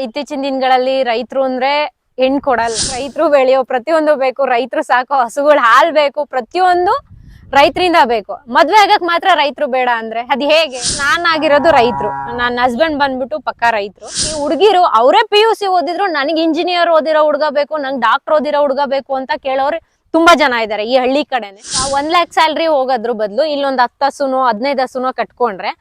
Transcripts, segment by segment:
ಇತ್ತೀಚಿನ ದಿನಗಳಲ್ಲಿ ರೈತರು ಅಂದ್ರೆ ಹೆಣ್ ಕೊಡಲ್ಲ. ರೈತರು ಬೆಳೆಯೋ ಪ್ರತಿಯೊಂದು ಬೇಕು, ರೈತರು ಸಾಕೋ ಹಸುಗಳು ಹಾಲ್ ಬೇಕು, ಪ್ರತಿಯೊಂದು ರೈತರಿಂದ ಬೇಕು. ಮದ್ವೆ ಆಗಕ್ ಮಾತ್ರ ರೈತರು ಬೇಡ ಅಂದ್ರೆ ಅದ್ ಹೇಗೆ? ನಾನ್ ಆಗಿರೋದು ರೈತರು, ನನ್ನ ಹಸ್ಬೆಂಡ್ ಬಂದ್ಬಿಟ್ಟು ಪಕ್ಕಾ ರೈತರು. ಈ ಹುಡುಗಿರು ಅವರೇ PUC ಓದಿದ್ರು ನನಗೆ ಇಂಜಿನಿಯರ್ ಓದಿರೋ ಹುಡುಗ ಬೇಕು, ನಂಗೆ ಡಾಕ್ಟರ್ ಓದಿರೋ ಹುಡುಗ ಬೇಕು ಅಂತ ಕೇಳೋರು ತುಂಬಾ ಜನ ಇದಾರೆ ಈ ಹಳ್ಳಿ ಕಡೆನೆ. 1 ಲಕ್ಷ ಸ್ಯಾಲ್ರಿ ಹೋಗೋದ್ರ ಬದಲು ಇಲ್ಲೊಂದ್ 10 ಹಸುನೋ 15 ಹಸುನೋ ಕಟ್ಕೊಂಡ್ರೆ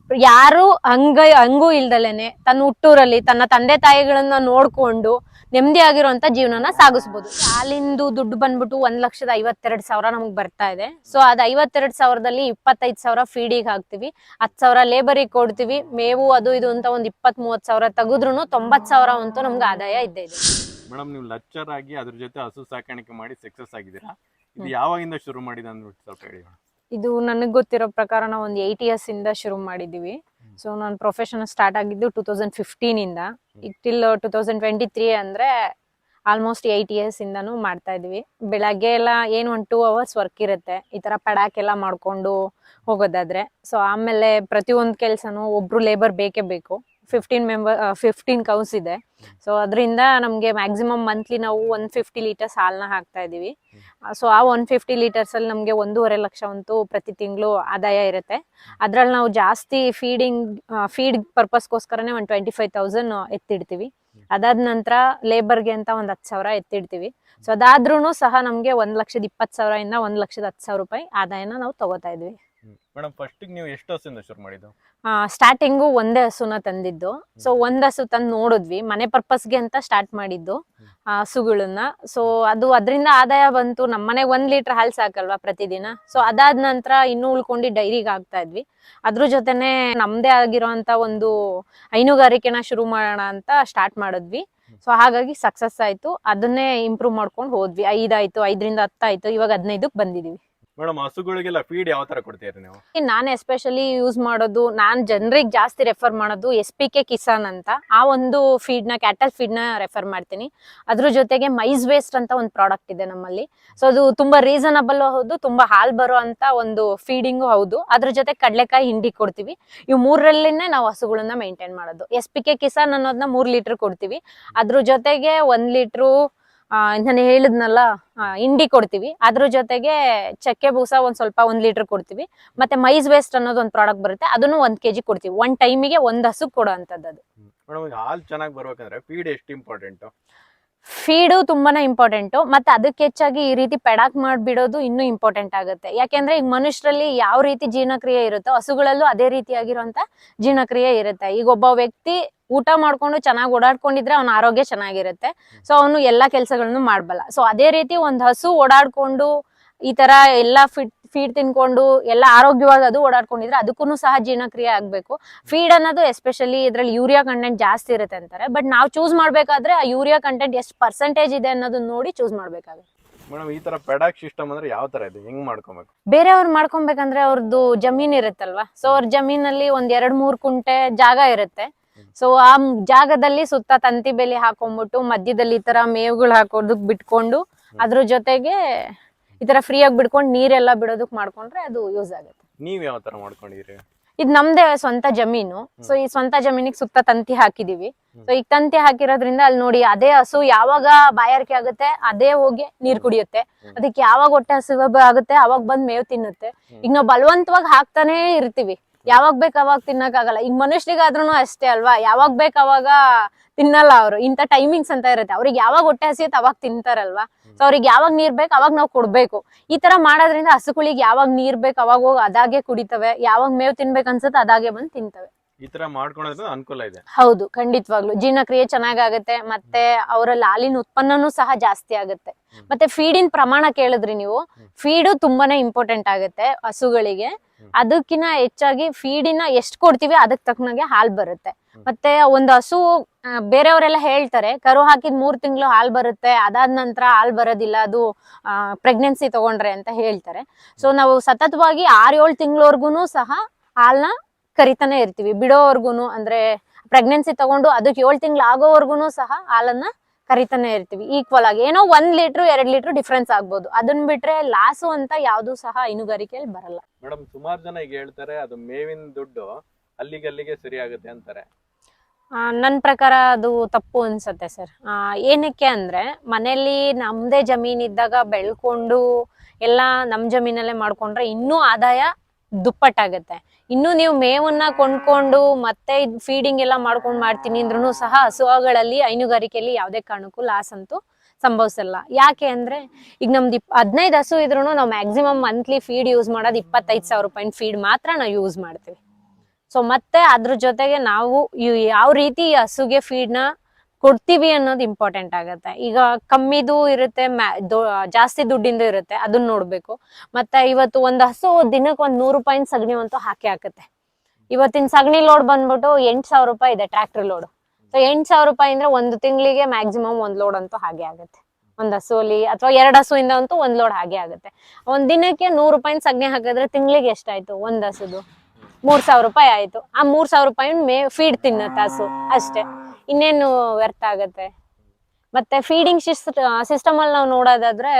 ಯಾರು ಹಂಗೂ ಇಲ್ದಲೇನೆ ತನ್ನ ಹುಟ್ಟೂರಲ್ಲಿ ತನ್ನ ತಂದೆ ತಾಯಿಗಳನ್ನ ನೋಡ್ಕೊಂಡು ನೆಮ್ಮದಿಯಾಗಿರುವಂತ ಜೀವನನ ಸಾಗಿಸ್ಬೋದು. ಹಾಲಿಂದು ದುಡ್ಡು ಬಂದ್ಬಿಟ್ಟು 1,52,000 ನಮಗ್ ಬರ್ತಾ ಇದೆ. ಸೊ ಅದ್ 52,000ದಲ್ಲಿ 25,000 ಫೀಡಿಗೆ ಹಾಕ್ತಿವಿ, 10,000 ಲೇಬರಿಗೆ ಕೊಡ್ತೀವಿ, ಮೇವು ಅದು ಇದು ಅಂತ ಒಂದ್ 20-30,000 ತೆಗೆದ್ರು 90,000 ಅಂತೂ ನಮ್ಗೆ ಆದಾಯ ಇದ್ದೇ ಇದೆ. ಮೇಡಮ್, ನೀವು ಲೆಕ್ಚರ್ ಆಗಿ ಅದ್ರ ಜೊತೆ ಹಸು ಸಾಕಾಣಿಕೆ ಮಾಡಿ ಸಕ್ಸಸ್ ಆಗಿದ್ದೀರಾ. ಇದು ಯಾವಾಗಿಂದ ಶುರು ಮಾಡಿದ ಅಂದ್ಬಿಟ್ಟು ಸ್ವಲ್ಪ ಹೇಳಿ. ಇದು ನನಗ್ ಗೊತ್ತಿರೋ ಪ್ರಕಾರ ನಾವು ಒಂದು 8 years ಇಂದ ಶುರು ಮಾಡಿದೀವಿ. ಸೊ ನಾನು ಪ್ರೊಫೆಷನ್ ಸ್ಟಾರ್ಟ್ ಆಗಿದ್ದು 2015 ಇಂದ ಟಿಲ್ 2023 ಅಂದ್ರೆ ಆಲ್ಮೋಸ್ಟ್ 8 years ಇಂದಾನು ಮಾಡ್ತಾ ಇದೀವಿ. ಬೆಳಗ್ಗೆ ಎಲ್ಲ ಏನು 1-2 hours ವರ್ಕ್ ಇರುತ್ತೆ, ಈ ತರ ಪಡಾಕ್ ಎಲ್ಲ ಮಾಡ್ಕೊಂಡು ಹೋಗೋದಾದ್ರೆ. ಸೊ ಆಮೇಲೆ ಪ್ರತಿಯೊಂದು ಕೆಲ್ಸನು ಒಬ್ರು ಲೇಬರ್ ಬೇಕೇ ಬೇಕು. 15 ಕೌಸ್ ಇದೆ. ಸೊ ಅದರಿಂದ ನಮ್ಗೆ ಮ್ಯಾಕ್ಸಿಮಮ್ ಮಂತ್ಲಿ ನಾವು 150 ಲೀಟರ್ಸ್ ಹಾಲ್ನ ಹಾಕ್ತಾ ಇದೀವಿ. ಸೊ ಆ 150 ಲೀಟರ್ಸ್ ಅಲ್ಲಿ ನಮ್ಗೆ 1.5 ಲಕ್ಷ ಅಂತೂ ಪ್ರತಿ ತಿಂಗಳು ಆದಾಯ ಇರುತ್ತೆ. ಅದ್ರಲ್ಲಿ ನಾವು ಜಾಸ್ತಿ ಫೀಡ್ ಪರ್ಪಸ್ಗೋಸ್ಕರನೇ 25,000 ಎತ್ತಿಡ್ತೀವಿ. ಅದಾದ ನಂತರ ಲೇಬರ್ಗೆ ಅಂತ 10,000 ಎತ್ತಿಡ್ತೀವಿ. ಸೊ ಅದಾದ್ರೂ ಸಹ ನಮ್ಗೆ 1,20,000 ಇಂದ 1,10,000 ರೂಪಾಯಿ ಆದಾಯನ ನಾವು ತಗೋತಾ ಇದ್ವಿ. ಮೇಡಮ್, ಫಸ್ಟ್ ನೀವು ಎಷ್ಟು ಹಸುವಿಂದ ಶುರು ಮಾಡಿದ್ದು? ಸ್ಟಾರ್ಟಿಂಗು ಒಂದೇ ಹಸುನ ತಂದಿದ್ದು. ಸೊ ಒಂದ್ ಹಸು ತಂದು ನೋಡಿದ್ವಿ, ಮನೆ ಪರ್ಪಸ್ಗೆ ಅಂತ ಸ್ಟಾರ್ಟ್ ಮಾಡಿದ್ದು ಹಸುಗಳನ್ನ. ಸೊ ಅದರಿಂದ ಆದಾಯ ಬಂತು. ನಮ್ಮನೆಗೆ 1 ಲೀಟರ್ ಹಾಲು ಸಾಕಲ್ವಾ ಪ್ರತಿದಿನ. ಸೊ ಅದಾದ ನಂತರ ಇನ್ನೂ ಉಳ್ಕೊಂಡು ಡೈರಿಗೆ ಹಾಕ್ತಾ ಇದ್ವಿ. ಅದ್ರ ಜೊತೆನೆ ನಮ್ದೇ ಆಗಿರೋಂತ ಒಂದು ಹೈನುಗಾರಿಕೆನ ಶುರು ಮಾಡೋಣ ಅಂತ ಸ್ಟಾರ್ಟ್ ಮಾಡಿದ್ವಿ. ಸೊ ಹಾಗಾಗಿ ಸಕ್ಸಸ್ ಆಯ್ತು. ಅದನ್ನೇ ಇಂಪ್ರೂವ್ ಮಾಡ್ಕೊಂಡು ಹೋದ್ವಿ. 5 ಆಯ್ತು, 5ರಿಂದ 10 ಆಯ್ತು, ಇವಾಗ 15ಕ್ಕೆ ಬಂದಿದೀವಿ. ಮೇಡಮ್, ಹಸುಗಳಿಗೆಲ್ಲ ಫೀಡ್ ಯಾವ ತರ ಕೊಡ್ತೀರಿ ನೀವು? ನಾನು ಎಸ್ಪೆಷಲಿ ಯೂಸ್ ಮಾಡೋದು, ನಾನ್ ಜನರಿಗೆ ಜಾಸ್ತಿ ರೆಫರ್ ಮಾಡೋದು SPK ಕಿಸಾನ್ ಅಂತ. ಆ ಒಂದು ಫೀಡ್ನ, ಕ್ಯಾಟಲ್ ಫೀಡ್ನ ರೆಫರ್ ಮಾಡ್ತೀನಿ. ಅದ್ರ ಜೊತೆಗೆ ಮೈಸ್ ವೇಸ್ಟ್ ಅಂತ ಒಂದು ಪ್ರಾಡಕ್ಟ್ ಇದೆ ನಮ್ಮಲ್ಲಿ. ಸೊ ಅದು ತುಂಬಾ ರೀಸನಬಲ್ ಹೌದು, ತುಂಬಾ ಹಾಲ್ ಬರೋ ಅಂತ ಒಂದು ಫೀಡಿಂಗು ಹೌದು. ಅದ್ರ ಜೊತೆ ಕಡಲೆಕಾಯಿ ಹಿಂಡಿ ಕೊಡ್ತೀವಿ. ಇವು 3ರಲ್ಲಿನೇ ನಾವು ಹಸುಗಳನ್ನ ಮೇಂಟೈನ್ ಮಾಡೋದು. SPK ಕಿಸಾನ್ ಅನ್ನೋದನ್ನ 3 ಲೀಟರ್ ಕೊಡ್ತೀವಿ. ಅದ್ರ ಜೊತೆಗೆ 1 ಲೀಟ್ರು ನಾನು ಹೇಳಿದ್ನಲ್ಲ ಹಿಂಡಿ ಕೊಡ್ತೀವಿ. ಅದ್ರ ಜೊತೆಗೆ ಚಕ್ಕೆ ಬೂಸ ಸ್ವಲ್ಪ 1 ಲೀಟರ್ ಕೊಡ್ತೀವಿ. ಮತ್ತೆ ಮೈಸ್ ವೇಸ್ಟ್ ಅನ್ನೋದು ಒಂದು ಪ್ರಾಡಕ್ಟ್ ಬರುತ್ತೆ, ಅದನ್ನು 1 kg ಕೊಡ್ತೀವಿ. 1 ಟೈಮಿಗೆ 1 ಹಸು ಕೊಡೋ ಅಂತದ್ದು. ಮೇಡಮ್, ಹಾಲು ಚೆನ್ನಾಗಿ ಬರ್ಬೇಕಂದ್ರೆ ಫೀಡ್ ಎಷ್ಟು ಇಂಪಾರ್ಟೆಂಟ್? ಫೀಡು ತುಂಬಾನೇ ಇಂಪಾರ್ಟೆಂಟ್. ಮತ್ತೆ ಅದಕ್ಕೆ ಹೆಚ್ಚಾಗಿ ಈ ರೀತಿ ಪೆಡಾಕ್ ಮಾಡ್ಬಿಡೋದು ಇನ್ನೂ ಇಂಪಾರ್ಟೆಂಟ್ ಆಗುತ್ತೆ. ಯಾಕೆಂದ್ರೆ ಈಗ ಮನುಷ್ಯರಲ್ಲಿ ಯಾವ ರೀತಿ ಜೀರ್ಣಕ್ರಿಯೆ ಇರುತ್ತೋ ಹಸುಗಳಲ್ಲೂ ಅದೇ ರೀತಿಯಾಗಿರುವಂತ ಜೀರ್ಣಕ್ರಿಯೆ ಇರುತ್ತೆ. ಈಗ ಒಬ್ಬ ವ್ಯಕ್ತಿ ಊಟ ಮಾಡ್ಕೊಂಡು ಚೆನ್ನಾಗಿ ಓಡಾಡ್ಕೊಂಡಿದ್ರೆ ಅವನ ಆರೋಗ್ಯ ಚೆನ್ನಾಗಿರುತ್ತೆ. ಸೊ ಅವನು ಎಲ್ಲಾ ಕೆಲ್ಸಗಳನ್ನು ಮಾಡಬಲ್ಲ. ಸೊ ಅದೇ ರೀತಿ ಒಂದ್ ಹಸು ಓಡಾಡ್ಕೊಂಡು ಈ ತರ ಎಲ್ಲಾ ಫೀಡ್ ತಿನ್ಕೊಂಡು ಎಲ್ಲ ಆರೋಗ್ಯವಾಗಿ ಅದು ಓಡಾಡ್ಕೊಂಡಿದ್ರೆ ಅದಕ್ಕೂ ಸಹ ಜೀರ್ಣಕ್ರಿಯೆ ಆಗ್ಬೇಕು. ಫೀಡ್ ಅನ್ನೋದು ಎಸ್ಪೆಷಲಿ ಇದ್ರಲ್ಲಿ ಯೂರಿಯಾ ಕಂಟೆಂಟ್ ಜಾಸ್ತಿ ಇರುತ್ತೆ ಅಂತಾರೆ. ಬಟ್ ನಾವು ಚೂಸ್ ಮಾಡ್ಬೇಕಾದ್ರೆ ಆ ಯೂರಿಯಾ ಕಂಟೆಂಟ್ ಎಷ್ಟು ಪರ್ಸೆಂಟೇಜ್ ಇದೆ ಅನ್ನೋದನ್ನ ನೋಡಿ ಚೂಸ್ ಮಾಡ್ಬೇಕಾಗುತ್ತೆ. ಮೇಡಮ್, ಈ ತರ ಪೆಡಾಕ್ ಸಿಸ್ಟಮ್ ಅಂದ್ರೆ ಯಾವ ತರ ಇದೆ, ಹೆಂಗ್ ಮಾಡ್ಕೊಬೇಕು? ಬೇರೆಯವ್ರು ಮಾಡ್ಕೊಬೇಕಂದ್ರೆ ಅವ್ರದ್ದು ಜಮೀನ್ ಇರುತ್ತಲ್ವಾ. ಸೊ ಅವ್ರ ಜಮೀನಲ್ಲಿ ಒಂದ್ 2-3 ಕುಂಟೆ ಜಾಗ ಇರುತ್ತೆ. ಸೊ ಆ ಜಾಗದಲ್ಲಿ ಸುತ್ತ ತಂತಿ ಬೇಲಿ ಹಾಕೊಂಡ್ಬಿಟ್ಟು ಮಧ್ಯದಲ್ಲಿ ಈ ತರ ಮೇವುಗಳು ಹಾಕೋದಕ್ ಬಿಟ್ಕೊಂಡು ಅದ್ರ ಜೊತೆಗೆ ಈ ತರ ಫ್ರೀ ಆಗಿ ಬಿಡ್ಕೊಂಡು ನೀರೆಲ್ಲ ಬಿಡೋದಕ್ ಮಾಡ್ಕೊಂಡ್ರೆ ಅದು ಯೂಸ್ ಆಗುತ್ತೆ. ನೀವ್ ಯಾವ ತರ ಮಾಡ್ಕೊಂಡಿರಿ? ಇದು ನಮ್ದೇ ಸ್ವಂತ ಜಮೀನು. ಸೊ ಈ ಸ್ವಂತ ಜಮೀನಿಗೆ ಸುತ್ತ ತಂತಿ ಹಾಕಿದೀವಿ. ಸೊ ಈಗ ತಂತಿ ಹಾಕಿರೋದ್ರಿಂದ ಅಲ್ಲಿ ನೋಡಿ, ಅದೇ ಹಸು ಯಾವಾಗ ಬಾಯಾರಿಕೆ ಆಗುತ್ತೆ ಅದೇ ಹೋಗಿ ನೀರ್ ಕುಡಿಯುತ್ತೆ. ಅದಕ್ಕೆ ಯಾವಾಗ ಹೊಟ್ಟೆ ಹಸಿವು ಆಗುತ್ತೆ ಅವಾಗ ಬಂದ್ ಮೇವ್ ತಿನ್ನುತ್ತೆ. ಈಗ ನಾವು ಬಲವಂತವಾಗಿ ಹಾಕ್ತಾನೆ ಇರ್ತೀವಿ, ಯಾವಾಗ ಬೇಕು ಅವಾಗ ತಿನ್ನಕ್ ಆಗಲ್ಲ. ಈಗ ಮನುಷ್ಯರಿಗಾದ್ರೂ ಅಷ್ಟೇ ಅಲ್ವಾ, ಯಾವಾಗ ಬೇಕು ಅವಾಗ ತಿನ್ನಲ್ಲ ಅವರು. ಇಂಥ ಟೈಮಿಂಗ್ಸ್ ಅಂತ ಇರುತ್ತೆ. ಅವ್ರಿಗೆ ಯಾವಾಗ ಹೊಟ್ಟೆ ಹಸಿಯುತ್ತೆ ಅವಾಗ ತಿಂತಾರಲ್ವಾ. ಸೊ ಅವ್ರಿಗೆ ಯಾವಾಗ ನೀರ್ ಬೇಕು ಅವಾಗ ನಾವು ಕೊಡ್ಬೇಕು. ಈ ತರ ಮಾಡೋದ್ರಿಂದ ಹಸುಗಳಿಗೆ ಯಾವಾಗ ನೀರ್ ಬೇಕು ಅವಾಗ ಹೋಗಿ ಅದಾಗೆ ಕುಡಿತವೆ, ಯಾವಾಗ ಮೇವ್ ತಿನ್ಬೇಕು ಅನ್ಸುತ್ತೆ ಅದಾಗೆ ಬಂದು ತಿಂತವೆ. ಈ ತರ ಮಾಡ್ಕೊಳ್ಳೋದ್ರಿಂದ ಅನುಕೂಲ ಇದೆ. ಹೌದು, ಖಂಡಿತವಾಗ್ಲು ಜೀರ್ಣಕ್ರಿಯೆ ಚೆನ್ನಾಗಾಗುತ್ತೆ. ಮತ್ತೆ ಅವರಲ್ಲಿ ಹಾಲಿನ ಉತ್ಪನ್ನನೂ ಸಹ ಜಾಸ್ತಿ ಆಗುತ್ತೆ. ಮತ್ತೆ ಫೀಡಿನ ಪ್ರಮಾಣ ಕೇಳಿದ್ರಿ ನೀವು, ಫೀಡು ತುಂಬಾನೇ ಇಂಪಾರ್ಟೆಂಟ್ ಆಗುತ್ತೆ ಹಸುಗಳಿಗೆ. ಅದಕ್ಕಿಂತ ಹೆಚ್ಚಾಗಿ ಫೀಡಿನ ಎಷ್ಟು ಕೊಡ್ತೀವಿ ಅದಕ್ಕೆ ತಕ್ಕನಾಗೆ ಹಾಲ್ ಬರುತ್ತೆ. ಮತ್ತೆ ಒಂದು ಹಸು, ಬೇರೆಯವರೆಲ್ಲ ಹೇಳ್ತಾರೆ ಕರು ಹಾಕಿದ್ 3 ತಿಂಗಳು ಹಾಲ್ ಬರುತ್ತೆ, ಅದಾದ ನಂತರ ಹಾಲ್ ಬರೋದಿಲ್ಲ, ಅದು ಪ್ರೆಗ್ನೆನ್ಸಿ ತಗೊಂಡ್ರೆ ಅಂತ ಹೇಳ್ತಾರೆ. ಸೊ ನಾವು ಸತತವಾಗಿ 6-7 ತಿಂಗಳವರೆಗೂ ಸಹ ಹಾಲ್ನ ಕರಿತಾನೆ ಇರ್ತೀವಿ, ಬಿಡೋವರ್ಗುನು. ಅಂದ್ರೆ ಪ್ರೆಗ್ನೆನ್ಸಿ ತಗೊಂಡು ಅದಕ್ಕೆ 7 ತಿಂಗಳು ಆಗೋವರ್ಗುನು ಸಹ ಹಾಲನ್ನ ಕರಿತಾನೆ ಇರ್ತೀವಿ ಈಕ್ವಲ್ ಆಗಿ. ಏನೋ 1 ಲೀಟರ್ 2 ಲೀಟರ್ ಡಿಫ್ರೆನ್ಸ್ ಆಗ್ಬೋದು. ಅದನ್ನ ಬಿಟ್ರೆ ಲಾಸು ಅಂತ ಯಾವ್ದು ಸಹ ಹೈನುಗಾರಿಕೆಯಲ್ಲಿ ಬರಲ್ಲ. ಮೇಡಮ್, ಸುಮಾರು ಜನ ಈಗ ಹೇಳ್ತಾರೆ ಅದು ಮೇವಿನ ದುಡ್ಡು ಅಲ್ಲಿಗೆ ಸರಿ ಆಗುತ್ತೆ ಅಂತಾರೆ. ನನ್ನ ಪ್ರಕಾರ ಅದು ತಪ್ಪು ಅನ್ಸತ್ತೆ ಸರ್. ಏನಕ್ಕೆ ಅಂದ್ರೆ ಮನೆಯಲ್ಲಿ ನಮ್ದೇ ಜಮೀನ್ ಇದ್ದಾಗ ಬೆಳ್ಕೊಂಡು ಎಲ್ಲ ನಮ್ ಜಮೀನಲ್ಲೇ ಮಾಡ್ಕೊಂಡ್ರೆ ಇನ್ನೂ ಆದಾಯ ದುಪ್ಪಟ್ಟಾಗತ್ತೆ. ಇನ್ನು ನೀವು ಮೇವನ್ನ ಕೊಂಡ್ಕೊಂಡು ಮತ್ತೆ ಫೀಡಿಂಗ್ ಎಲ್ಲ ಮಾಡ್ಕೊಂಡು ಮಾಡ್ತೀನಿ ಅಂದ್ರೂ ಸಹ ಹಸುಗಳಲ್ಲಿ ಹೈನುಗಾರಿಕೆಯಲ್ಲಿ ಯಾವುದೇ ಕಾರಣಕ್ಕೂ ಲಾಸ್ ಅಂತೂ ಸಂಭವಿಸಲ್ಲ. ಯಾಕೆ ಅಂದ್ರೆ ಈಗ ನಮ್ದು 15 ಹಸು ಇದ್ರೂ ನಾವು ಮ್ಯಾಕ್ಸಿಮಮ್ ಮಂತ್ಲಿ ಫೀಡ್ ಯೂಸ್ ಮಾಡೋದು 25,000 ರೂಪಾಯಿ ಫೀಡ್ ಮಾತ್ರ ನಾವು ಯೂಸ್ ಮಾಡ್ತೀವಿ. ಸೊ ಮತ್ತೆ ಅದ್ರ ಜೊತೆಗೆ ನಾವು ಯಾವ ರೀತಿ ಈ ಹಸುಗೆ ಫೀಡ್ ನ ಕೊಡ್ತೀವಿ ಅನ್ನೋದು ಇಂಪಾರ್ಟೆಂಟ್ ಆಗತ್ತೆ. ಈಗ ಕಮ್ಮಿದು ಇರುತ್ತೆ, ಜಾಸ್ತಿ ದುಡ್ಡಿಂದು ಇರುತ್ತೆ, ಅದನ್ನ ನೋಡ್ಬೇಕು. ಮತ್ತೆ ಇವತ್ತು ಒಂದು ಹಸು ದಿನಕ್ಕೆ 100 ರೂಪಾಯಿ ಸಗಣಿ ಅಂತೂ ಹಾಕತ್ತೆ. ಇವತ್ತಿನ ಸಗಣಿ ಲೋಡ್ ಬಂದ್ಬಿಟ್ಟು 8,000 ರೂಪಾಯಿ ಇದೆ, ಟ್ರ್ಯಾಕ್ಟರ್ ಲೋಡ್. ಸೊ 8,000 ರೂಪಾಯಿ ಅಂದ್ರೆ ಒಂದು ತಿಂಗಳಿಗೆ ಮ್ಯಾಕ್ಸಿಮಮ್ 1 ಲೋಡ್ ಅಂತೂ ಹಾಗೆ ಆಗುತ್ತೆ. ಒಂದ್ ಹಸುಲಿ ಅಥವಾ 2 ಹಸುವಿಂದ ಅಂತೂ 1 ಲೋಡ್ ಹಾಗೆ ಆಗುತ್ತೆ. ಒಂದ್ ದಿನಕ್ಕೆ 100 ರೂಪಾಯಿ ಸಗಣಿ ಹಾಕಿದ್ರೆ ತಿಂಗಳಿಗೆ ಎಷ್ಟಾಯ್ತು? ಒಂದ್ ಹಸುದು 3,000 ರೂಪಾಯಿ ಆಯ್ತು. ಆ 3,000 ರೂಪಾಯಿ ಫೀಡ್ ತಿನ್ನತ್ತೆ ಹಸು ಅಷ್ಟೇ, ಇನ್ನೇನು ವ್ಯರ್ಥ ಆಗತ್ತೆ. ಮತ್ತೆ ಫೀಡಿಂಗ್ ಸಿಸ್ಟಮ್ ಅಲ್ಲಿ ನಾವು ನೋಡೋದಾದ್ರೆ,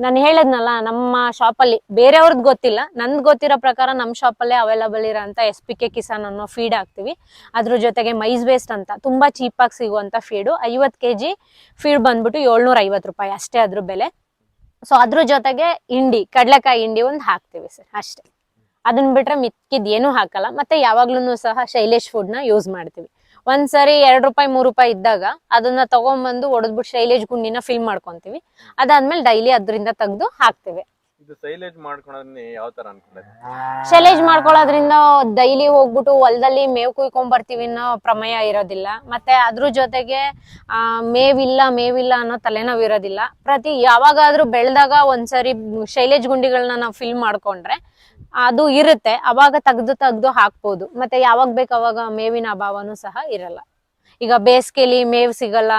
ನಾನು ಹೇಳದ್ನಲ್ಲ, ನಮ್ಮ ಶಾಪ್ ಅಲ್ಲಿ ಬೇರೆಯವ್ರದ್ದು ಗೊತ್ತಿಲ್ಲ, ನನ್ಗೆ ಗೊತ್ತಿರೋ ಪ್ರಕಾರ ನಮ್ಮ ಶಾಪ್ ಅಲ್ಲೇ ಅವೈಲಬಲ್ ಇರೋಂತ SPK ಕಿಸಾನ್ ಅನ್ನೋ ಫೀಡ್ ಹಾಕ್ತಿವಿ. ಅದ್ರ ಜೊತೆಗೆ ಮೈಸ್ ವೇಸ್ಟ್ ಅಂತ ತುಂಬಾ ಚೀಪ್ ಆಗಿ ಸಿಗುವಂತ ಫೀಡು 50 kg ಫೀಡ್ ಬಂದ್ಬಿಟ್ಟು 750 ರೂಪಾಯಿ ಅಷ್ಟೇ ಅದ್ರ ಬೆಲೆ. ಸೊ ಅದ್ರ ಜೊತೆಗೆ ಹಿಂಡಿ, ಕಡ್ಲೆಕಾಯಿ ಹಿಂಡಿ ಒಂದು ಹಾಕ್ತಿವಿ ಸರ್ ಅಷ್ಟೇ. ಅದನ್ನ ಬಿಟ್ರೆ ಮಿಕ್ಕಿದ್ ಏನು ಹಾಕಲ್ಲ. ಮತ್ತೆ ಯಾವಾಗ್ಲೂ ಸಹ ಶೈಲೇಶ್ ಫುಡ್ ನ ಯೂಸ್ ಮಾಡ್ತೀವಿ. ಒಂದ್ಸರಿ 2 ರೂಪಾಯಿ 3 ರೂಪಾಯಿ ಇದ್ದಾಗ ಅದನ್ನ ತಗೊಂಡ್ಬಂದು ಹೊಡೆದ್ಬಿಟ್ಟು ಶೈಲೇಜ್ ಗುಂಡಿನ ಫಿಲ್ ಮಾಡ್ಕೊಂತೀವಿ. ಅದಾದ್ಮೇಲೆ ಡೈಲಿ ಅದರಿಂದ ತೆಗೆದು ಹಾಕ್ತಿವಿ. ಇದು ಸೈಲೇಜ್ ಮಾಡ್ಕೊಳ್ಳೋದನ್ನ ಯಾವ ತರ ಅನ್ಕೊಂಡೆ? ಶೈಲೇಜ್ ಮಾಡ್ಕೊಳ್ಳೋದ್ರಿಂದ ಡೈಲಿ ಹೋಗ್ಬಿಟ್ಟು ಹೊಲದಲ್ಲಿ ಮೇವ್ ಕುಯ್ಕೊಂಡ್ ಬರ್ತೀವಿ ಅನ್ನೋ ಪ್ರಮೇಯ ಇರೋದಿಲ್ಲ. ಮತ್ತೆ ಅದ್ರ ಜೊತೆಗೆ ಮೇವಿಲ್ಲ ಅನ್ನೋ ತಲೆನೋವು ಇರೋದಿಲ್ಲ. ಯಾವಾಗಾದ್ರೂ ಬೆಳೆದಾಗ ಒಂದ್ಸರಿ ಶೈಲೇಜ್ ಗುಂಡಿಗಳನ್ನ ನಾವು ಫಿಲ್ ಮಾಡ್ಕೊಂಡ್ರೆ ಅದು ಇರುತ್ತೆ, ಅವಾಗ ತೆಗ್ದು ಹಾಕ್ಬೋದು. ಮತ್ತೆ ಯಾವಾಗ ಬೇಕು ಅವಾಗ ಮೇವಿನ ಅಭಾವನೂ ಸಹ ಇರಲ್ಲ. ಈಗ ಬೇಸಿಗೆಲಿ ಮೇವ್ ಸಿಗಲ್ಲ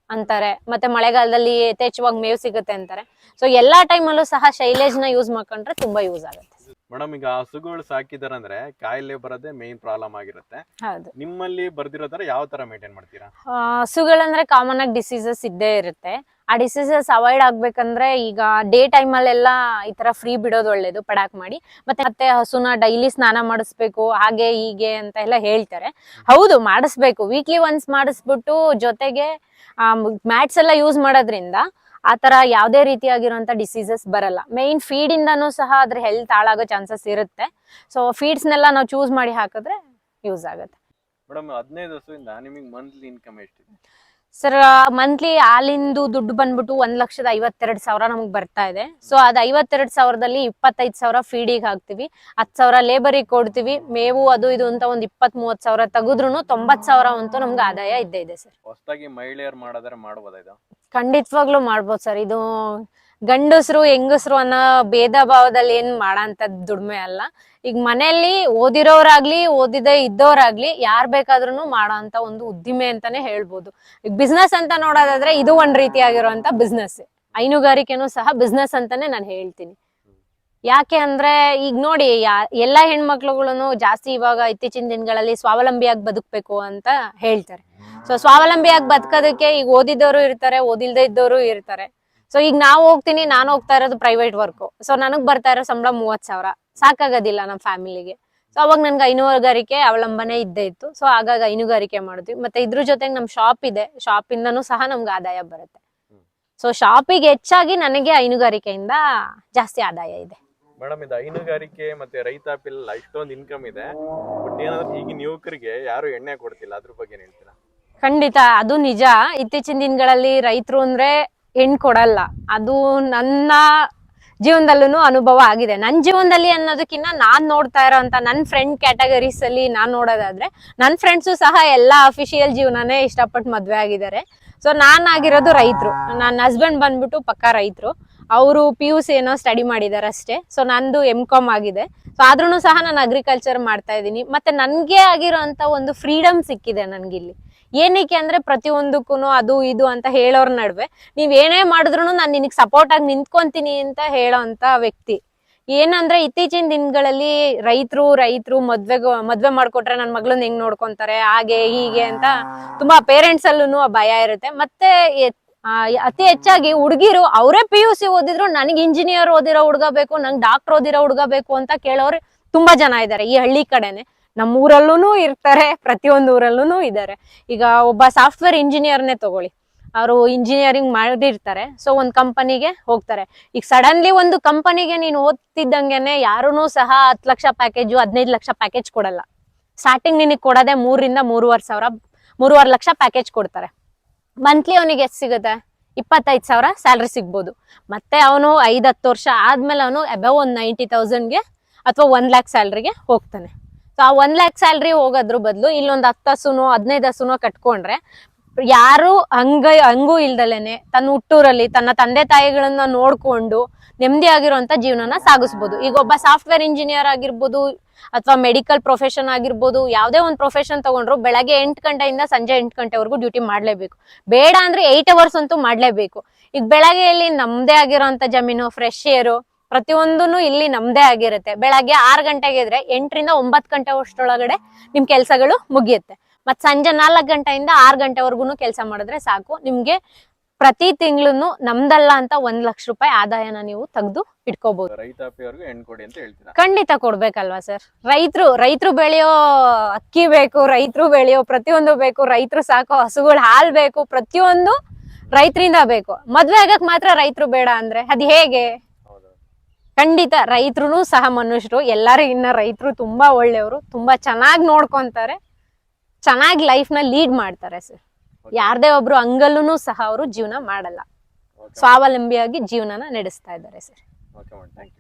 ಅಂತಾರೆ, ಮತ್ತೆ ಮಳೆಗಾಲದಲ್ಲಿ ಯಥೇಚ್ಛವಾಗಿ ಮೇವ್ ಸಿಗುತ್ತೆ ಅಂತಾರೆ. ಸೊ ಎಲ್ಲಾ ಟೈಮಲ್ಲೂ ಸಹ ಶೈಲೇಜ್ ನ ಯೂಸ್ ಮಾಡ್ಕೊಂಡ್ರೆ ತುಂಬಾ ಯೂಸ್ ಆಗುತ್ತೆ. ಮೇಡಮ್, ಈಗ ಹಸುಗಳು ಸಾಕಿದಾರಂದ್ರೆ ಕಾಯಿಲೆ ಬರೋದೇ ಮೇನ್ ಪ್ರಾಬ್ಲಮ್ ಆಗಿರುತ್ತೆ. ಹೌದು. ನಿಮ್ಮಲ್ಲಿ ಬರ್ದಿರೋ ತರ ಯಾವ ತರ ಮೇಂಟೈನ್ ಮಾಡ್ತೀರಾ? ಹಸುಗಳಂದ್ರೆ ಕಾಮನ್ ಆಗಿ ಡಿಸೀಸಸ್ ಇದ್ದೇ ಇರುತ್ತೆ. ಆ ಡಿಸೀಸಸ್ ಅವಾಯ್ಡ್ ಆಗ್ಬೇಕಂದ್ರೆ ಈಗ ಡೇ ಟೈಮ್ ಅಲ್ಲೆಲ್ಲ ಈ ತರ ಫ್ರೀ ಬಿಡೋದು ಒಳ್ಳೇದು, ಪಡಾಕ್ ಮಾಡಿ. ಮತ್ತೆ ಹಸುನ ಡೈಲಿ ಸ್ನಾನ ಮಾಡಿಸ್ಬೇಕು, ಹಾಗೆ ಹೀಗೆ ಅಂತ ಎಲ್ಲ ಹೇಳ್ತಾರೆ. ಹೌದು, ಮಾಡಿಸ್ಬೇಕು. ವೀಕ್ಲಿ ಒನ್ಸ್ ಮಾಡಿಸ್ಬಿಟ್ಟು ಜೊತೆಗೆ ಮ್ಯಾಟ್ಸ್ ಎಲ್ಲ ಯೂಸ್ ಮಾಡೋದ್ರಿಂದ ಆತರ ಯಾವ್ದೇ ರೀತಿಯಾಗಿರುವಂತ ಡಿಸೀಸಸ್ ಬರಲ್ಲ. ಮೇನ್ ಫೀಡ್ ಇಂದಾನು ಸಹ ಅದ್ರ ಹೆಲ್ತ್ ಹಾಳಾಗೋ ಚಾನ್ಸಸ್ ಇರುತ್ತೆ. ಸೊ ಫೀಡ್ಸ್ನೆಲ್ಲ ನಾವು ಚೂಸ್ ಮಾಡಿ ಹಾಕಿದ್ರೆ ಯೂಸ್ ಆಗುತ್ತೆ. ಮೇಡಮ್, 15 ಹಸುವಿಂದ ನಿಮಗೆ ಮಂತ್ಲಿ ಇನ್ಕಮ್ ಎಷ್ಟಿದೆ? ಸರ್, ಮಂತ್ಲಿ ಹಾಲಿಂದು ದುಡ್ಡು ಬಂದ್ಬಿಟ್ಟು 1,52,000 ನಮ್ಗೆ ಬರ್ತಾ ಇದೆ. ಸೊ ಅದ್ 52,000ದಲ್ಲಿ 25,000 ಫೀಡಿಗೆ ಹಾಕ್ತಿವಿ, 10,000 ಲೇಬರಿಗೆ ಕೊಡ್ತೀವಿ. ಮೇವು ಅದು ಇದು ಅಂತ ಒಂದ್ 20-30,000 ತೆಗೆದ್ರು 90,000 ಅಂತೂ ನಮ್ಗೆ ಆದಾಯ ಇದ್ದೇ ಇದೆ ಸರ್. ಹೊಸದಾಗಿ ಮಹಿಳೆಯರು ಮಾಡೋದಾದ್ರೆ ಮಾಡ್ಬೋದಾ ಇದು? ಖಂಡಿತವಾಗ್ಲೂ ಮಾಡ್ಬೋದು ಸರ್. ಇದು ಗಂಡಸ್ರು ಹೆಂಗಸ್ರು ಅನ್ನೋ ಭೇದ ಭಾವದಲ್ಲಿ ಏನ್ ಮಾಡಂತದ್ ದುಡ್ಮೆ ಅಲ್ಲ. ಈಗ ಮನೆಯಲ್ಲಿ ಓದಿರೋರಾಗ್ಲಿ ಓದಿದೆ ಇದ್ದೋರಾಗ್ಲಿ ಯಾರ್ ಬೇಕಾದ್ರೂ ಮಾಡೋ ಅಂತ ಒಂದು ಉದ್ದಿಮೆ ಅಂತಾನೆ ಹೇಳ್ಬೋದು. ಈಗ ಬಿಸ್ನೆಸ್ ಅಂತ ನೋಡೋದಾದ್ರೆ ಇದು ಒಂದ್ ರೀತಿಯಾಗಿರುವಂತ ಬಿಸ್ನೆಸ್. ಹೈನುಗಾರಿಕೆನೂ ಸಹ ಬಿಸ್ನೆಸ್ ಅಂತಾನೆ ನಾನು ಹೇಳ್ತೀನಿ. ಯಾಕೆ ಅಂದ್ರೆ ಈಗ ನೋಡಿ, ಎಲ್ಲಾ ಹೆಣ್ಮಕ್ಳುಗಳನ್ನು ಜಾಸ್ತಿ ಇವಾಗ ಇತ್ತೀಚಿನ ದಿನಗಳಲ್ಲಿ ಸ್ವಾವಲಂಬಿಯಾಗಿ ಬದುಕ್ಬೇಕು ಅಂತ ಹೇಳ್ತಾರೆ. ಸೊ ಸ್ವಾವಲಂಬಿಯಾಗಿ ಬದುಕೋದಕ್ಕೆ ಈಗ ಓದಿದವರು ಇರ್ತಾರೆ, ಓದಿಲ್ದೇ ಇದ್ದವರು ಇರ್ತಾರೆ. ಸೊ ಈಗ ನಾನು ಹೋಗ್ತಾ ಇರೋದು ಪ್ರೈವೇಟ್ ವರ್ಕ್. ಸೊ ನನಗ್ ಬರ್ತಾ ಇರೋ ಸಂಬಳ 30,000 ಸಾಕಾಗೋದಿಲ್ಲ ನಮ್ಮ ಫ್ಯಾಮಿಲಿಗೆ. ಸೊ ಅವಾಗ ನನ್ಗೆ ಹೈನುಗಾರಿಕೆ ಅವಲಂಬನೆ ಇದ್ದೇ ಇತ್ತು. ಸೊ ಹಾಗಾಗಿ ಹೈನುಗಾರಿಕೆ ಮಾಡಿದ್ವಿ. ಮತ್ತೆ ಇದ್ರ ಜೊತೆಗೆ ನಮ್ ಶಾಪ್ ಇದೆ, ಶಾಪ್ ಇಂದನೂ ಸಹ ನಮ್ಗೆ ಆದಾಯ ಬರುತ್ತೆ. ಸೊ ಶಾಪಿಗೆ ಹೆಚ್ಚಾಗಿ ನನಗೆ ಹೈನುಗಾರಿಕೆಯಿಂದ ಜಾಸ್ತಿ ಆದಾಯ ಇದೆ. ಮೇಡಮ್, ಇದು ಹೈನುಗಾರಿಕೆ ಮತ್ತೆ ರೈತಾಪಿಲ್ಲ ಇಷ್ಟೊಂದು ಇನ್ಕಮ್ ಇದೆ, ಬಟ್ ಏನಾದ್ರು ಈಗಿನ ಯುವಕರಿಗೆ ಯಾರು ಎಣ್ಣೆ ಕೊಡ್ತಿಲ್ಲ, ಅದ್ರ ಬಗ್ಗೆ ಏನ್ ಹೇಳ್ತೀರಾ? ಖಂಡಿತ ಅದು ನಿಜ. ಇತ್ತೀಚಿನ ದಿನಗಳಲ್ಲಿ ರೈತರು ಅಂದ್ರೆ ಹೆಣ್ ಕೊಡಲ್ಲ. ಅದು ನನ್ನ ಜೀವನದಲ್ಲೂ ಅನುಭವ ಆಗಿದೆ. ನನ್ನ ಜೀವನದಲ್ಲಿ ಅನ್ನೋದಕ್ಕಿಂತ ನಾನ್ ನೋಡ್ತಾ ಇರೋಂತ ನನ್ನ ಫ್ರೆಂಡ್ ಕ್ಯಾಟಗರೀಸ್ ಅಲ್ಲಿ ನಾನ್ ನೋಡೋದಾದ್ರೆ, ನನ್ನ ಫ್ರೆಂಡ್ಸು ಸಹ ಎಲ್ಲಾ ಅಫಿಷಿಯಲ್ ಜೀವನನೇ ಇಷ್ಟಪಟ್ಟು ಮದ್ವೆ ಆಗಿದ್ದಾರೆ. ಸೊ ನಾನ್ ಆಗಿರೋದು ರೈತರು. ನನ್ನ ಹಸ್ಬೆಂಡ್ ಬಂದ್ಬಿಟ್ಟು ಪಕ್ಕಾ ರೈತರು. ಅವರು PUC ಏನೋ ಸ್ಟಡಿ ಮಾಡಿದಾರೆ ಅಷ್ಟೇ. ಸೊ ನಂದು M.Com ಆಗಿದೆ. ಸೊ ಆದ್ರೂ ಸಹ ನಾನು ಅಗ್ರಿಕಲ್ಚರ್ ಮಾಡ್ತಾ ಇದ್ದೀನಿ. ಮತ್ತೆ ನನ್ಗೆ ಆಗಿರೋಂತ ಒಂದು ಫ್ರೀಡಮ್ ಸಿಕ್ಕಿದೆ ನನ್ಗಿಲ್ಲಿ. ಏನಕ್ಕೆ ಅಂದ್ರೆ ಪ್ರತಿಯೊಂದಕ್ಕೂ ಅದು ಇದು ಅಂತ ಹೇಳೋರ್ ನಡುವೆ ನೀವ್ ಏನೇ ಮಾಡಿದ್ರು ನಾನು ನಿನಗ್ ಸಪೋರ್ಟ್ ಆಗಿ ನಿಂತ್ಕೊಂತೀನಿ ಅಂತ ಹೇಳೋ ಅಂತ ವ್ಯಕ್ತಿ. ಏನಂದ್ರೆ ಇತ್ತೀಚಿನ ದಿನಗಳಲ್ಲಿ ರೈತರು ಮದ್ವೆ ಮಾಡ್ಕೊಟ್ರೆ ನನ್ ಮಗಳನ್ನ ಹೆಂಗ್ ನೋಡ್ಕೊಂತಾರೆ, ಹಾಗೆ ಹೀಗೆ ಅಂತ ತುಂಬಾ ಪೇರೆಂಟ್ಸ್ ಅಲ್ಲೂ ಭಯ ಇರುತ್ತೆ. ಮತ್ತೆ ಅತಿ ಹೆಚ್ಚಾಗಿ ಹುಡುಗಿರು ಅವರೇ PUC ಓದಿದ್ರು ನನಗೆ ಇಂಜಿನಿಯರ್ ಓದಿರೋ ಹುಡುಗ ಬೇಕು, ನಂಗೆ ಡಾಕ್ಟರ್ ಓದಿರೋ ಹುಡುಗ ಬೇಕು ಅಂತ ಕೇಳೋರು ತುಂಬಾ ಜನ ಇದ್ದಾರೆ ಈ ಹಳ್ಳಿ ಕಡೆನೆ. ನಮ್ಮ ಊರಲ್ಲೂ ಇರ್ತಾರೆ, ಪ್ರತಿಯೊಂದು ಊರಲ್ಲೂ ಇದ್ದಾರೆ. ಈಗ ಒಬ್ಬ ಸಾಫ್ಟ್ವೇರ್ ಇಂಜಿನಿಯರ್ನೇ ತಗೊಳ್ಳಿ, ಅವರು ಇಂಜಿನಿಯರಿಂಗ್ ಮಾಡಿರ್ತಾರೆ, ಸೊ ಒಂದು ಕಂಪನಿಗೆ ಹೋಗ್ತಾರೆ. ಈಗ ಸಡನ್ಲಿ ಒಂದು ಕಂಪನಿಗೆ ನೀನು ಓದ್ತಿದ್ದಂಗೆನೆ ಯಾರೂ ಸಹ 10 ಲಕ್ಷ ಪ್ಯಾಕೇಜು 15 ಲಕ್ಷ ಪ್ಯಾಕೇಜ್ ಕೊಡಲ್ಲ. ಸ್ಟಾರ್ಟಿಂಗ್ ನಿನಗೆ ಕೊಡೋದೆ 3,500 ಲಕ್ಷ ಪ್ಯಾಕೇಜ್ ಕೊಡ್ತಾರೆ. ಮಂತ್ಲಿ ಅವನಿಗೆ ಎಷ್ಟು ಸಿಗುತ್ತೆ? 25,000 ಸ್ಯಾಲ್ರಿ ಸಿಗ್ಬೋದು. ಮತ್ತೆ ಅವನು 5-10 ವರ್ಷ ಆದ್ಮೇಲೆ ಅವನು ಅಬವ್ ಒಂದು 90,000ಗೆ ಅಥವಾ 1 ಲ್ಯಾಕ್ ಸ್ಯಾಲ್ರಿಗೆ ಹೋಗ್ತಾನೆ. ಸೊ ಆ 1 ಲ್ಯಾಕ್ ಸ್ಯಾಲ್ರಿ ಹೋಗೋದ್ರ ಬದಲು ಇಲ್ಲೊಂದು 10 ಹಸುನೋ 15 ಹಸುನೋ ಕಟ್ಕೊಂಡ್ರೆ ಯಾರು ಹಂಗೂ ಇಲ್ದಲೇನೆ ತನ್ನ ಹುಟ್ಟೂರಲ್ಲಿ ತನ್ನ ತಂದೆ ತಾಯಿಗಳನ್ನ ನೋಡ್ಕೊಂಡು ನೆಮ್ಮದಿಯಾಗಿರುವಂತ ಜೀವನನ ಸಾಗಿಸ್ಬೋದು. ಈಗ ಒಬ್ಬ ಸಾಫ್ಟ್ವೇರ್ ಇಂಜಿನಿಯರ್ ಆಗಿರ್ಬೋದು ಅಥವಾ ಮೆಡಿಕಲ್ ಪ್ರೊಫೆಷನ್ ಆಗಿರ್ಬೋದು, ಯಾವುದೇ ಒಂದು ಪ್ರೊಫೆಷನ್ ತಗೊಂಡ್ರು ಬೆಳಗ್ಗೆ 8 ಗಂಟೆಯಿಂದ ಸಂಜೆ 8 ಗಂಟೆವರೆಗೂ ಡ್ಯೂಟಿ ಮಾಡ್ಲೇಬೇಕು. ಬೇಡ ಅಂದ್ರೆ 8 ಅವರ್ಸ್ ಅಂತೂ ಮಾಡ್ಲೇಬೇಕು. ಈಗ ಬೆಳಗ್ಗೆಯಲ್ಲಿ ನಮ್ದೇ ಆಗಿರೋಂಥ ಜಮೀನು, ಫ್ರೆಶ್ ಏರು, ಪ್ರತಿಯೊಂದೂ ಇಲ್ಲಿ ನಮ್ದೇ ಆಗಿರುತ್ತೆ. ಬೆಳಗ್ಗೆ 6 ಗಂಟೆಗೆ ಇದ್ರೆ 8ರಿಂದ 9 ಗಂಟೆ ಅಷ್ಟರೊಳಗಡೆ ನಿಮ್ ಕೆಲ್ಸಗಳು ಮುಗಿಯುತ್ತೆ. ಮತ್ ಸಂಜೆ 4 ಗಂಟೆಯಿಂದ 6 ಗಂಟೆವರೆಗೂ ಕೆಲಸ ಮಾಡಿದ್ರೆ ಸಾಕು. ನಿಮ್ಗೆ ಪ್ರತಿ ತಿಂಗಳು ನಮ್ದಲ್ಲ ಅಂತ 1 ಲಕ್ಷ ರೂಪಾಯಿ ಆದಾಯನ ನೀವು ತೆಗೆದು ಇಟ್ಕೋಬಹುದು. ರೈತಾಪಿಯವರಿಗೆ ಹೆಣ್ಣು ಕೊಡಿ ಅಂತ ಹೇಳ್ತೀರಾ? ಖಂಡಿತ ಕೊಡ್ಬೇಕಲ್ವಾ ಸರ್. ರೈತರು ಬೆಳೆಯೋ ಅಕ್ಕಿ ಬೇಕು, ರೈತರು ಬೆಳೆಯೋ ಪ್ರತಿಯೊಂದು ಬೇಕು, ರೈತರು ಸಾಕೋ ಹಸುಗಳು ಹಾಲ್ ಬೇಕು, ಪ್ರತಿಯೊಂದು ರೈತರಿಂದ ಬೇಕು. ಮದ್ವೆ ಆಗಕ್ ಮಾತ್ರ ರೈತರು ಬೇಡ ಅಂದ್ರೆ ಅದ್ ಹೇಗೆ? ಖಂಡಿತ ರೈತರು ಸಹ ಮನುಷ್ಯರು. ಎಲ್ಲರಿಗಿನ್ನ ರೈತರು ತುಂಬಾ ಒಳ್ಳೆಯವರು, ತುಂಬಾ ಚೆನ್ನಾಗಿ ನೋಡ್ಕೊಂತಾರೆ, ಚೆನ್ನಾಗಿ ಲೈಫ್ ನ ಲೀಡ್ ಮಾಡ್ತಾರೆ ಸರ್. ಯಾರ್ದೇ ಒಬ್ರು ಹಂಗಲ್ಲೂ ಸಹ ಅವರು ಜೀವನ ಮಾಡಲ್ಲ, ಸ್ವಾವಲಂಬಿಯಾಗಿ ಜೀವನನ ನಡೆಸ್ತಾ ಇದ್ದಾರೆ sir. Okay madam, thank you.